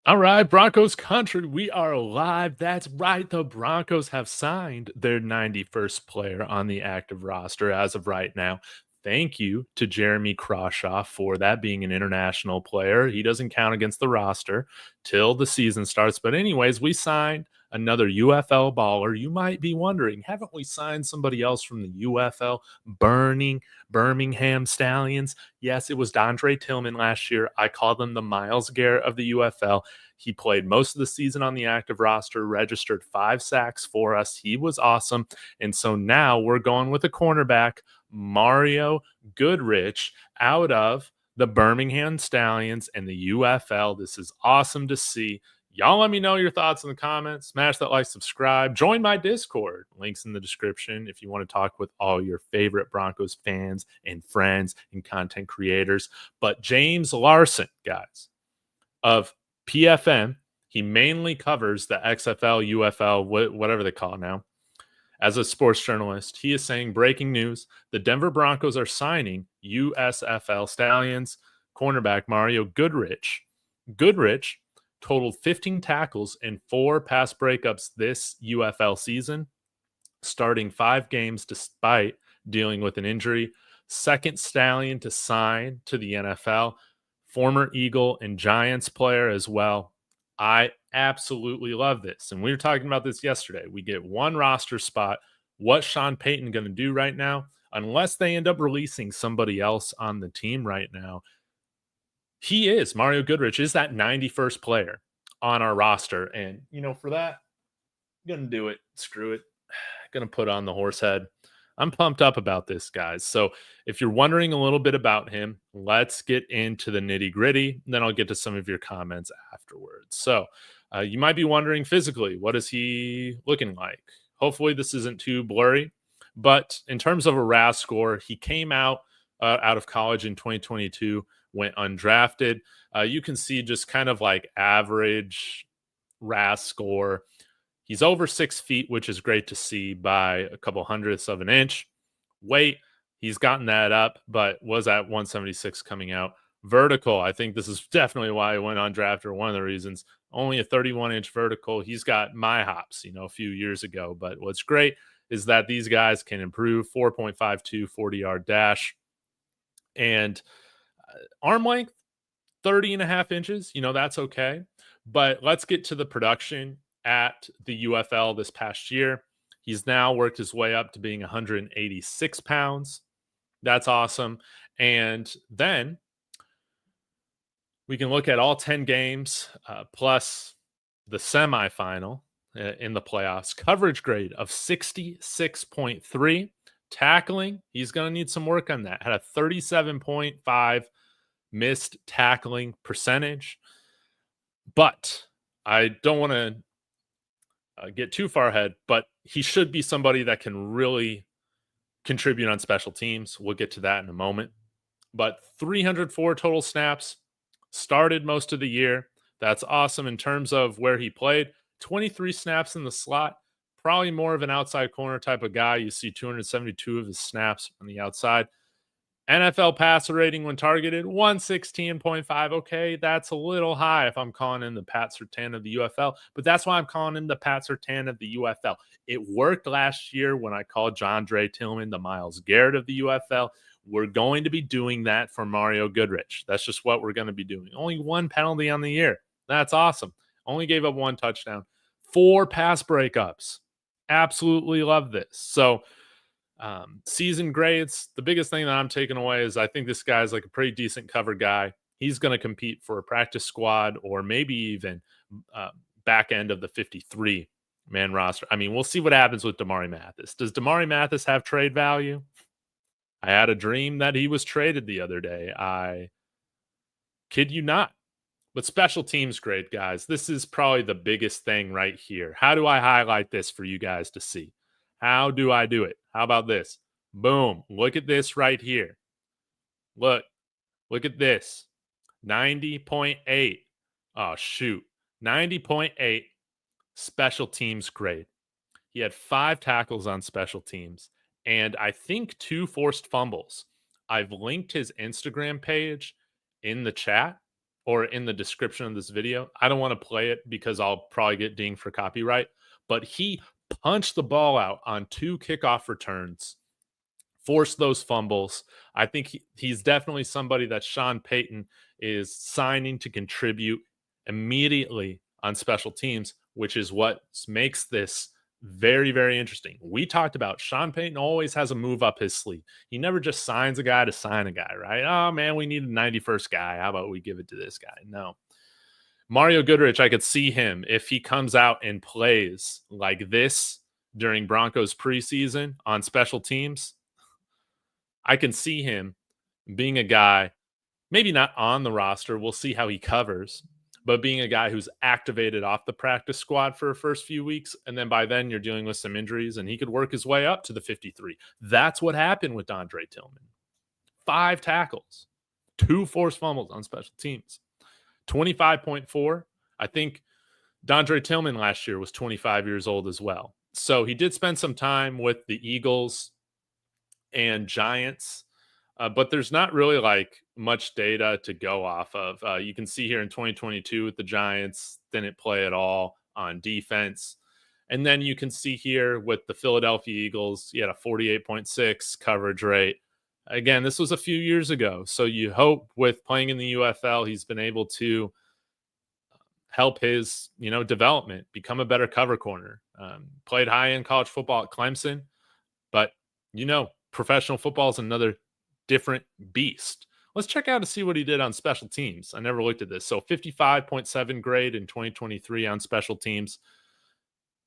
All right, Broncos country, we are live. That's right. The Broncos have signed their 91st player on the active roster as of right now. Thank you to Jeremy Crawshaw for that being an international player. He doesn't count against the roster till the season starts. But, anyways, we signed another UFL baller. You might be wondering, haven't we signed somebody else from the UFL? Birmingham Stallions. Yes, it was Dondrea Tillman last year. I called him the Miles Garrett of the UFL. He played most of the season on the active roster, registered 5 sacks for us. He was awesome. And so now we're going with a cornerback, Mario Goodrich, out of the Birmingham Stallions and the UFL. This is awesome to see. Y'all let me know your thoughts in the comments. Smash that like, subscribe, join my Discord. Links in the description if you want to talk with all your favorite Broncos fans and friends and content creators. But James Larson, guys, of PFM, he mainly covers the XFL, UFL, whatever they call it now. As a sports journalist, he is saying breaking news: the Denver Broncos are signing USFL Stallions cornerback Mario Goodrich. Goodrich totaled 15 tackles and 4 pass breakups this UFL season, starting 5 games despite dealing with an injury. Second Stallion to sign to the NFL, former Eagle and Giants player as well. I absolutely love this. And we were talking about this yesterday. We get one roster spot. What's Sean Payton going to do right now? Unless they end up releasing somebody else on the team right now, Mario Goodrich is that 91st player on our roster. And, for that, I'm going to do it. Screw it. Going to put on the horse head. I'm pumped up about this, guys. So if you're wondering a little bit about him, let's get into the nitty gritty. Then I'll get to some of your comments afterwards. So you might be wondering physically, what is he looking like? Hopefully this isn't too blurry. But in terms of a RAS score, he came out of college in 2022, went undrafted. You can see just kind of like average RAS score. He's over 6 feet, which is great to see by a couple hundredths of an inch. Weight, he's gotten that up, but was at 176 coming out. Vertical, I think this is definitely why he went undrafted, or one of the reasons. Only a 31-inch vertical. He's got my hops, a few years ago. But what's great is that these guys can improve. 4.52 40-yard dash. And arm length, 30 and a half inches. That's okay. But let's get to the production at the UFL this past year. He's now worked his way up to being 186 pounds. That's awesome. And then we can look at all 10 games plus the semifinal in the playoffs. Coverage grade of 66.3. Tackling, he's going to need some work on that. Had a 37.5 missed tackling percentage. But I don't want to get too far ahead, but he should be somebody that can really contribute on special teams. We'll get to that in a moment. But 304 total snaps, started most of the year. That's awesome in terms of where he played. 23 snaps in the slot, probably more of an outside corner type of guy. You see 272 of his snaps on the outside. NFL passer rating when targeted, 116.5. Okay, that's a little high if I'm calling him the Pat Surtain of the UFL, but that's why I'm calling him the Pat Surtain of the UFL. It worked last year when I called Dondrea Tillman the Miles Garrett of the UFL. We're going to be doing that for Mario Goodrich. That's just what we're going to be doing. Only 1 penalty on the year. That's awesome. Only gave up 1 touchdown. 4 pass breakups. Absolutely love this. So, season grades, the biggest thing that I'm taking away is I think this guy's like a pretty decent cover guy. He's going to compete for a practice squad or maybe even back end of the 53-man roster. I mean, we'll see what happens with Damari Mathis. Does Damari Mathis have trade value? I had a dream that he was traded the other day. I kid you not. But special teams grade, guys. This is probably the biggest thing right here. How do I highlight this for you guys to see? How do I do it? How about this? Boom. Look at this right here. Look at this. 90.8. Oh, shoot. 90.8 special teams grade. He had 5 tackles on special teams and I think 2 forced fumbles. I've linked his Instagram page in the chat. or in the description of this video. I don't want to play it because I'll probably get dinged for copyright, but he punched the ball out on 2 kickoff returns, forced those fumbles. I think he's definitely somebody that Sean Payton is signing to contribute immediately on special teams, which is what makes this very, very interesting. We talked about Sean Payton always has a move up his sleeve. He never just signs a guy to sign a guy, right? Oh, man, we need a 91st guy. How about we give it to this guy? No. Mario Goodrich, I could see him if he comes out and plays like this during Broncos preseason on special teams. I can see him being a guy, maybe not on the roster. We'll see how he covers, but being a guy who's activated off the practice squad for the first few weeks. And then by then you're dealing with some injuries and he could work his way up to the 53. That's what happened with Dondrea Tillman. 5 tackles, 2 forced fumbles on special teams, 25.4. I think Dondrea Tillman last year was 25 years old as well. So he did spend some time with the Eagles and Giants, but there's not really like much data to go off of. You can see here in 2022 with the Giants, didn't play at all on defense. And then you can see here with the Philadelphia Eagles, he had a 48.6 coverage rate. Again, this was a few years ago. So you hope with playing in the UFL, he's been able to help his, development, become a better cover corner. Played high end college football at Clemson, but professional football is another different beast. Let's check out to see what he did on special teams. I never looked at this. So 55.7 grade in 2023 on special teams.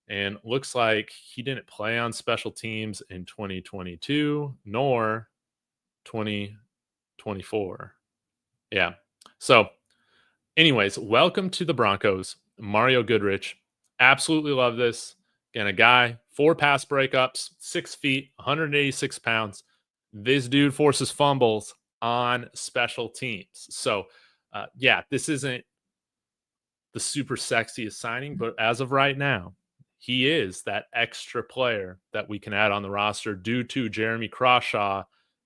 And looks like he didn't play on special teams in 2022 nor 2024. Yeah. So anyways, welcome to the Broncos, Mario Goodrich. Absolutely love this. Again, a guy, 4 pass breakups, 6 feet, 186 pounds. This dude forces fumbles on special teams. So, this isn't the super sexiest signing, but as of right now, he is that extra player that we can add on the roster due to Jeremy Crawshaw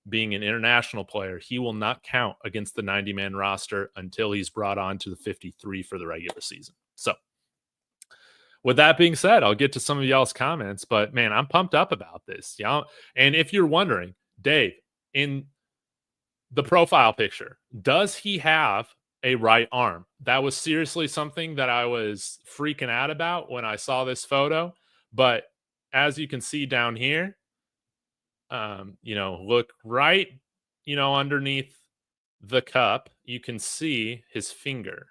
being an international player. He will not count against the 90-man roster until he's brought on to the 53 for the regular season. So, with that being said, I'll get to some of y'all's comments, but man, I'm pumped up about this. Y'all. And if you're wondering, Dave, in the profile picture, does he have a right arm? That was seriously something that I was freaking out about when I saw this photo. But as you can see down here, look right, underneath the cup, you can see his finger.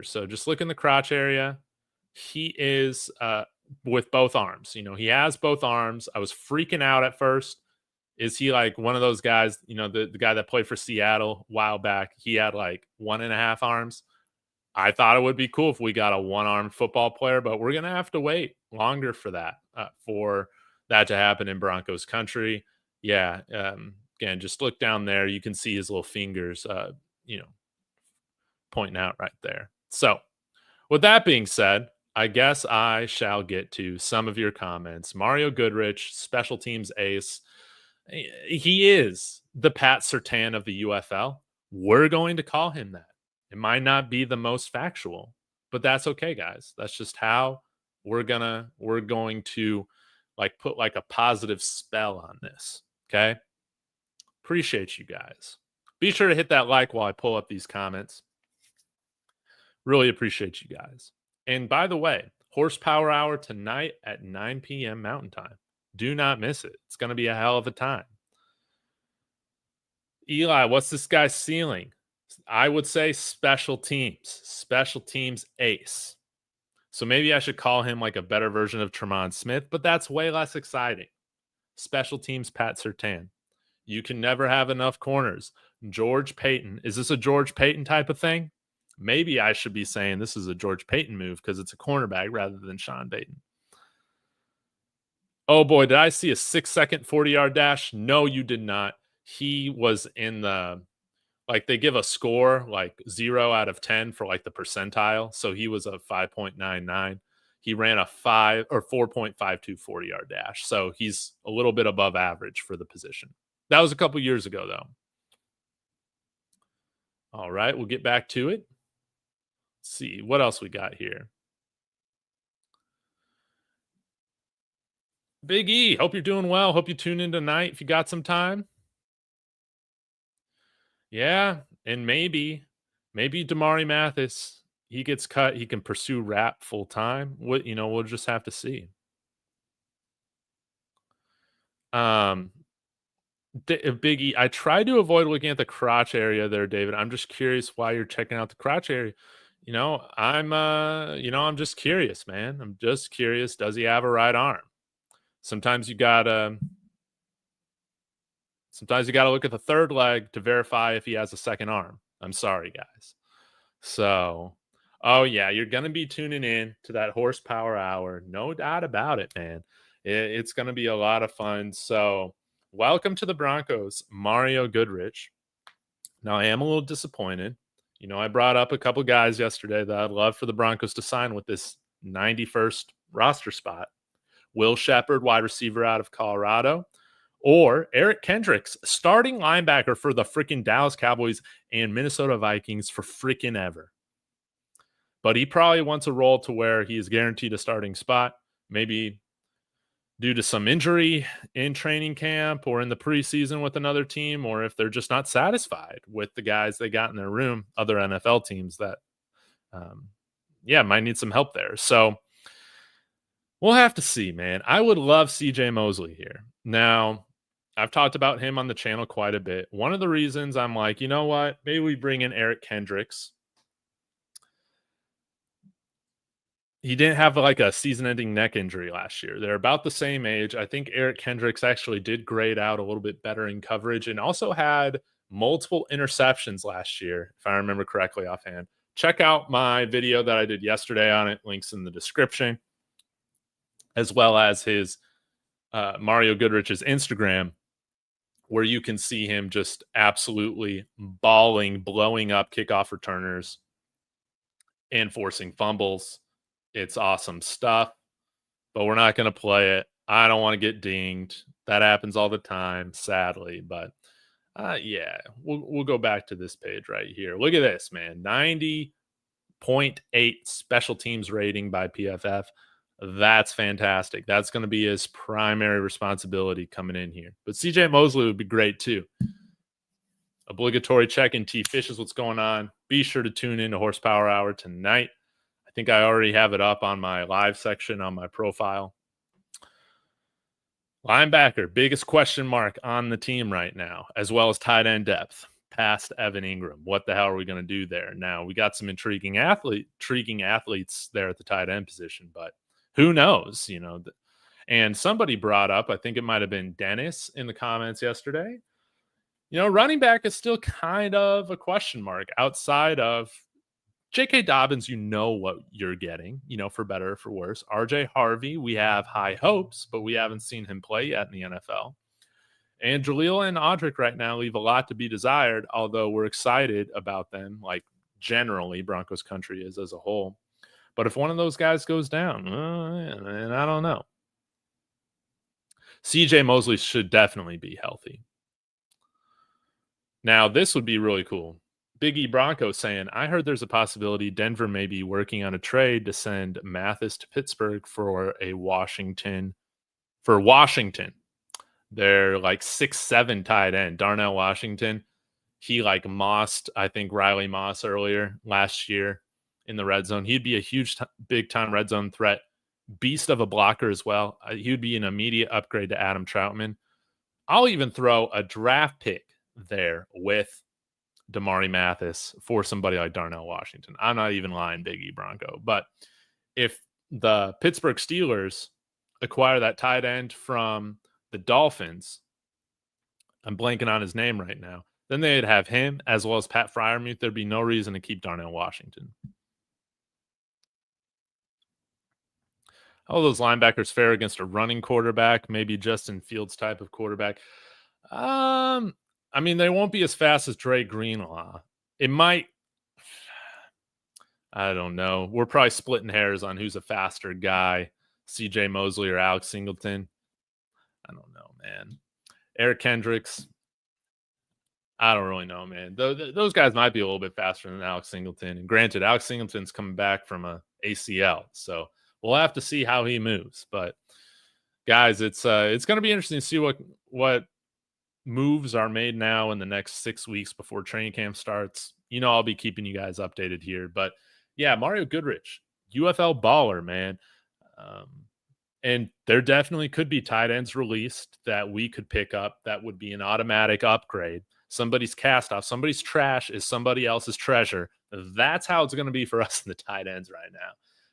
So just look in the crotch area. He is with both arms. He has both arms. I was freaking out at first. Is he like one of those guys, the guy that played for Seattle a while back? He had like 1.5 arms. I thought it would be cool if we got a 1-armed football player, but we're going to have to wait longer for that, to happen in Broncos country. Yeah. Again, just look down there. You can see his little fingers, pointing out right there. So with that being said, I guess I shall get to some of your comments. Mario Goodrich, special teams ace. He is the Pat Surtain of the UFL. We're going to call him that. It might not be the most factual, but that's okay, guys. That's just how we're going to put like a positive spell on this. Okay. Appreciate you guys. Be sure to hit that like while I pull up these comments. Really appreciate you guys. And by the way, Horsepower Hour tonight at 9 p.m. Mountain Time. Do not miss it. It's going to be a hell of a time. Eli, what's this guy's ceiling? I would say special teams ace. So maybe I should call him like a better version of Tremont Smith, but that's way less exciting. Special teams Pat Surtain. You can never have enough corners. George Payton. Is this a George Payton type of thing? Maybe I should be saying this is a George Payton move because it's a cornerback rather than Sean Payton. Oh boy, did I see a 6-second 40-yard dash? No, you did not. He was in the, they give a score 0 out of 10 for the percentile. So he was a 5.99. He ran a 4.52 40-yard dash. So he's a little bit above average for the position. That was a couple years ago, though. All right, we'll get back to it. Let's see what else we got here. Big E, hope you're doing well. Hope you tune in tonight if you got some time. Yeah, and maybe Damari Mathis, he gets cut, he can pursue rap full time. What we'll just have to see. Um, Biggie, I tried to avoid looking at the crotch area there, David. I'm just curious why you're checking out the crotch area. I'm just curious, man. I'm just curious. Does he have a right arm? Sometimes you gotta look at the third leg to verify if he has a second arm. I'm sorry, guys. So, oh yeah, you're gonna be tuning in to that horsepower hour, no doubt about it, man. It's gonna be a lot of fun. So, welcome to the Broncos, Mario Goodrich. Now, I am a little disappointed. I brought up a couple guys yesterday that I'd love for the Broncos to sign with this 91st roster spot. Will Shepard, wide receiver out of Colorado, or Eric Kendricks, starting linebacker for the freaking Dallas Cowboys and Minnesota Vikings for freaking ever. But he probably wants a role to where he is guaranteed a starting spot, maybe due to some injury in training camp or in the preseason with another team, or if they're just not satisfied with the guys they got in their room, other NFL teams that, might need some help there. So we'll have to see, man. I would love CJ Mosley here. Now, I've talked about him on the channel quite a bit. One of the reasons I'm like, you know what? Maybe we bring in Eric Kendricks. He didn't have like a season-ending neck injury last year. They're about the same age. I think Eric Kendricks actually did grade out a little bit better in coverage and also had multiple interceptions last year, if I remember correctly offhand. Check out my video that I did yesterday on it. Links in the description, as well as his Mario Goodrich's Instagram, where you can see him just absolutely blowing up kickoff returners and forcing fumbles. It's awesome stuff, but we're not going to play it. I don't want to get dinged. That happens all the time, sadly. But we'll go back to this page right here. Look at this, man. 90.8 special teams rating by PFF. That's fantastic. That's going to be his primary responsibility coming in here. But CJ Mosley would be great too. Obligatory check-in. T Fish is what's going on. Be sure to tune in to Horsepower Hour tonight. I think I already have it up on my live section on my profile. Linebacker, biggest question mark on the team right now, as well as tight end depth past Evan Ingram. What the hell are we going to do there? Now, we got some intriguing athletes there at the tight end position, but who knows, and somebody brought up, I think it might have been Dennis in the comments yesterday, running back is still kind of a question mark outside of J.K. Dobbins. What you're getting, for better or for worse. RJ Harvey, we have high hopes, but we haven't seen him play yet in the NFL. And Jaleel and Audric right now leave a lot to be desired, although we're excited about them, like generally Broncos country is as a whole. But if one of those guys goes down, and I don't know. CJ Mosley should definitely be healthy. Now, this would be really cool. Big E Bronco saying, I heard there's a possibility Denver may be working on a trade to send Mathis to Pittsburgh for Washington. They're like 6'7" tight end. Darnell Washington. He like mossed, I think, Riley Moss earlier last year in the red zone. He'd be a huge, big time red zone threat. Beast of a blocker as well. He would be an immediate upgrade to Adam Troutman. I'll even throw a draft pick there with Damari Mathis for somebody like Darnell Washington. I'm not even lying, Big E Bronco. But if the Pittsburgh Steelers acquire that tight end from the Dolphins, I'm blanking on his name right now, then they'd have him as well as Pat Freiermuth. There'd be no reason to keep Darnell Washington. All those linebackers fare against a running quarterback, maybe Justin Fields type of quarterback. I mean, they won't be as fast as Dre Greenlaw. It might. I don't know. We're probably splitting hairs on who's a faster guy, CJ Mosley or Alex Singleton. I don't know, man. Eric Kendricks. I don't really know, man. Those guys might be a little bit faster than Alex Singleton. And granted, Alex Singleton's coming back from a ACL, so we'll have to see how he moves. But guys, it's going to be interesting to see what moves are made now in the next 6 weeks before training camp starts. I'll be keeping you guys updated here. But yeah, Mario Goodrich, UFL baller, man. And there definitely could be tight ends released that we could pick up that would be an automatic upgrade. Somebody's cast off, somebody's trash is somebody else's treasure. That's how it's going to be for us in the tight ends right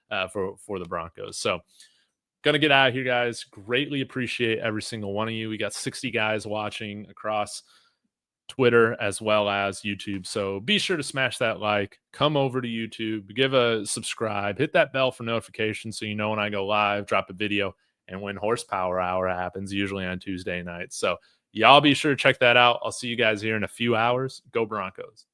now for the Broncos. So going to get out of here, guys. Greatly appreciate every single one of you. We got 60 guys watching across Twitter as well as YouTube. So be sure to smash that like, come over to YouTube, give a subscribe, hit that bell for notifications so you know when I go live, drop a video, and when Horsepower Hour happens, usually on Tuesday nights. So y'all be sure to check that out. I'll see you guys here in a few hours. Go Broncos.